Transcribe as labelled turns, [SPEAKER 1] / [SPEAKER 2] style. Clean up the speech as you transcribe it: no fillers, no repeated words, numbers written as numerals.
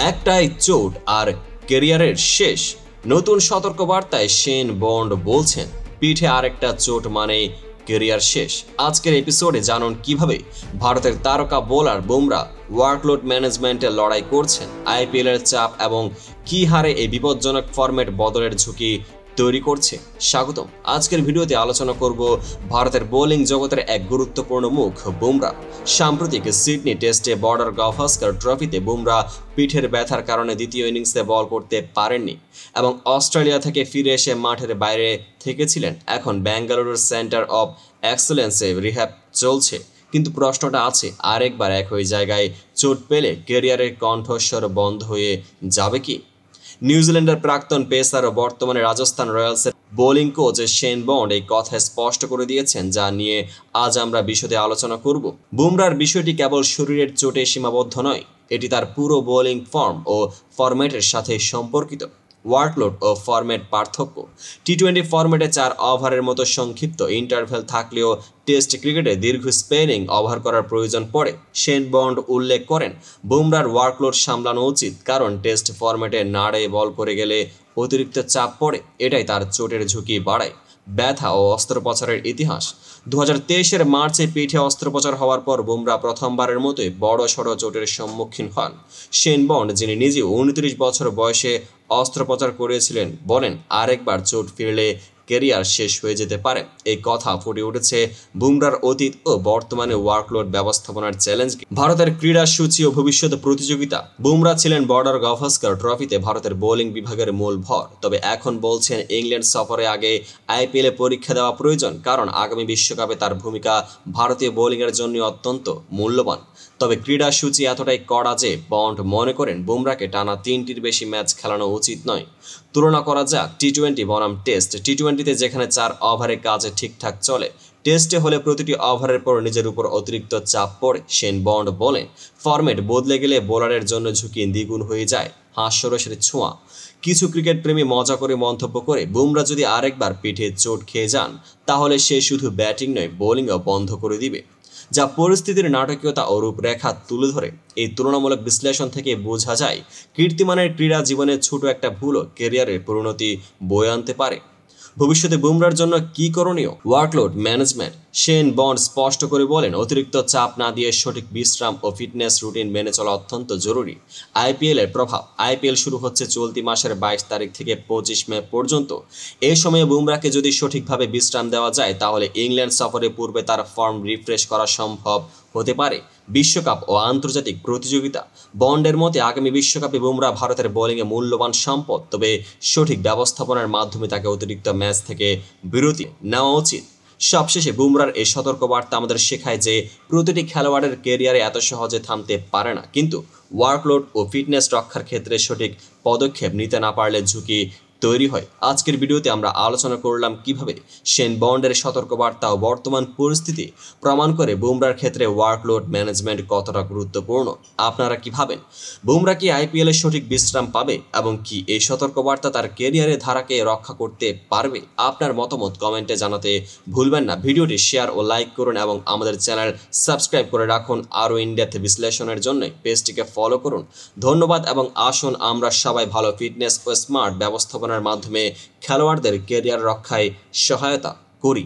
[SPEAKER 1] একটাই চোট আর ক্যারিয়ারের শেষ। নতুন সতর্কবার্তায় শেন বন্ড বলছেন পিঠে আরেকটা চোট মানে ক্যারিয়ার শেষ। আজকের এপিসোডে জানুন কিভাবে ভারতের তারকা বোলার বুমরা ওয়ার্কলোড ম্যানেজমেন্টে লড়াই করছেন, আইপিএল এর চাপ এবং কি হারে এই বিপজ্জনক ফরম্যাট বদলের ঝুঁকি তৈরি করছে। স্বাগতম। আজকের ভিডিওতে আলোচনা করব ভারতের বোলিং জগতের এক গুরুত্বপূর্ণ মুখ বুমরা। সাম্প্রতিক সিডনি টেস্টে বর্ডার গাভাস্কার ট্রফিতে বুমরা পিঠের ব্যথার কারণে দ্বিতীয় ইনিংসে বল করতে পারেননি এবং অস্ট্রেলিয়া থেকে ফিরে এসে মাঠের বাইরে থেকেছিলেন। এখন বেঙ্গালুরুর সেন্টার অফ এক্সেলেন্সে রিহ্যাব চলছে। কিন্তু প্রশ্নটা আছে, আরেকবার একই জায়গায় চোট পেলে ক্যারিয়ারের কণ্ঠস্বর বন্ধ হয়ে যাবে কি? নিউজিল্যান্ডের প্রাক্তন পেসার ও বর্তমানে রাজস্থান রয়্যালসের বোলিং কোচ শেন বন্ড এই কথা স্পষ্ট করে দিয়েছেন, যা নিয়ে আজ আমরা বিশদে আলোচনা করব। বুমরার বিষয়টি কেবল শরীরের চোটে সীমাবদ্ধ নয়, এটি তার পুরো বোলিং ফর্ম ও ফরম্যাটের সাথে সম্পর্কিত। ওয়ার্কলোড ও ফরম্যাট পার্থক্য। টি-20 ফরম্যাটে 4 ওভারের মতো সংক্ষিপ্ত ইন্টারভ্যাল থাকলেও টেস্ট ক্রিকেটে দীর্ঘ স্পেনিং ওভার করার প্রয়োজন পড়ে। শেন বন্ড উল্লেখ করেন, বুমরার ওয়ার্কলোড সামলানো উচিত, কারণ টেস্ট ফরম্যাটে নাড়ে বল করে গেলে অতিরিক্ত চাপ পড়ে, এটাই তার চোটের ঝুঁকি বাড়ায়। ব্যথা ও অস্ত্রোপচারের ইতিহাস। 2023-এর মার্চে পিঠে অস্ত্রোপচার হওয়ার পর বুমরা প্রথমবারের মতোই বড়সড় চোটের সম্মুখীন হন। শেন বন্ড, যিনি নিজে 29 বছর বয়সে অস্ত্রোপচার করেছিলেন, বলেন আরেকবার চোট ফিরলে ক্যারিয়ার শেষ হয়ে যেতে পারে। এই কথা ফুটে উঠেছে বুমরার অতীত ও বর্তমানে ওয়ার্কলোড ব্যবস্থাপনার চ্যালেঞ্জ। ভারতের ক্রীড়া সূচি ও ভবিষ্যৎ প্রতিযোগিতা। বুমরা ছিলেন বর্ডার গাভাস্কার ট্রফিতে ভারতের বোলিং বিভাগের মূল ভর, তবে এখন বলছেন ইংল্যান্ড সফরে আগে আইপিএলে পরীক্ষা দেওয়া প্রয়োজন, কারণ আগামী বিশ্বকাপে তার ভূমিকা ভারতীয় বোলিংয়ের জন্য অত্যন্ত মূল্যবান। তবে ক্রীড়া সূচি এতটাই কড়া যে বন্ড মনে করেন বুমরাকে টানা 3টির বেশি ম্যাচ খেলানো উচিত নয়। তুলনা করা যাক টি-20 বনাম টেস্ট। টি-20তে যেখানে 4 ওভারে কাজে ঠিকঠাক চলে, টেস্টে হলে প্রতিটি ওভারের পর নিজের উপর অতিরিক্ত চাপ পড়ে। শেন বন্ড বলেন, ফরম্যাট বদলে গেলে বোলারের জন্য ঝুঁকি দ্বিগুণ হয়ে যায়। হাস্যরসের ছোঁয়া। কিছু ক্রিকেট প্রেমী মজা করে মন্তব্য করে, বুমরা যদি আরেকবার পিঠে চোট খেয়ে যান তাহলে সে শুধু ব্যাটিং নয়, বোলিংও বন্ধ করে দিবে, যা পরিস্থিতির নাটকীয়তা ও রূপরেখা তুলে ধরে। এই তুলনামূলক বিশ্লেষণ থেকে বোঝা যায় কীর্তিমানের ক্রীড়া জীবনের ছোট একটা ভুলও ক্যারিয়ারের পরিণতি বয়ে আনতে পারে। ভবিষ্যতে বুমরার জন্য কি করণীয়? Workload management. শেন বন্ড স্পষ্ট করে বলেন, অতিরিক্ত চাপ না দিয়ে সঠিক বিশ্রাম ও ফিটনেস রুটিন মেনে চলা অত্যন্ত জরুরি। আইপিএল এর প্রভাব। আইপিএল শুরু হচ্ছে চলতি মাসের 22 তারিখ থেকে 25 মে পর্যন্ত। এই সময়ে বুমরাকে যদি সঠিকভাবে বিশ্রাম দেওয়া যায় তাহলে ইংল্যান্ড সফরের পূর্বে তার ফর্ম রিফ্রেশ করা সম্ভব হতে পারে। বিশ্বকাপ ও আন্তর্জাতিক প্রতিযোগিতা। বন্ডের মতে আগামী বিশ্বকাপে বুমরা ভারতের বোলিংয়ে মূল্যবান সম্পদ, তবে সঠিক ব্যবস্থাপনার মাধ্যমে তাকে অতিরিক্ত ম্যাচ থেকে বিরতি নেওয়া উচিত। সবশেষে বুমরার এই সতর্কবার্তা আমাদের শেখায় যে প্রতিটি খেলোয়াড়ের ক্যারিয়ারে এত সহজে থামতে পারে না, কিন্তু ওয়ার্কলোড ও ফিটনেস রক্ষার ক্ষেত্রে সঠিক পদক্ষেপ নিতে না পারলে ঝুঁকি তৈরি হয়। আজকের ভিডিওতে আমরা আলোচনা করলাম কিভাবে শেন বন্ডের সতর্কবার্তা ও বর্তমান পরিস্থিতি প্রমাণ করে বুমরার ক্ষেত্রে ওয়ার্কলোড ম্যানেজমেন্ট কতটা গুরুত্বপূর্ণ। আপনারা কি ভাবেন? বুমরা কি আইপিএল এর সঠিক বিশ্রাম পাবে এবং কি এই সতর্কবার্তা তার ক্যারিয়ারের ধারাকে রক্ষা করতে পারবে? আপনার মতামত কমেন্টে জানাতে ভুলবেন না। ভিডিওটি শেয়ার ও লাইক করুন এবং আমাদের চ্যানেল সাবস্ক্রাইব করে রাখুন। আরও ইনডেপথ বিশ্লেষণের জন্য পেজটিকে ফলো করুন। ধন্যবাদ এবং আসুন আমরা সবাই ভালো ফিটনেস ও স্মার্ট ব্যবস্থাপনার মাধ্যমে খেলোয়াড়দের ক্যারিয়ার রক্ষায় সহায়তা করি।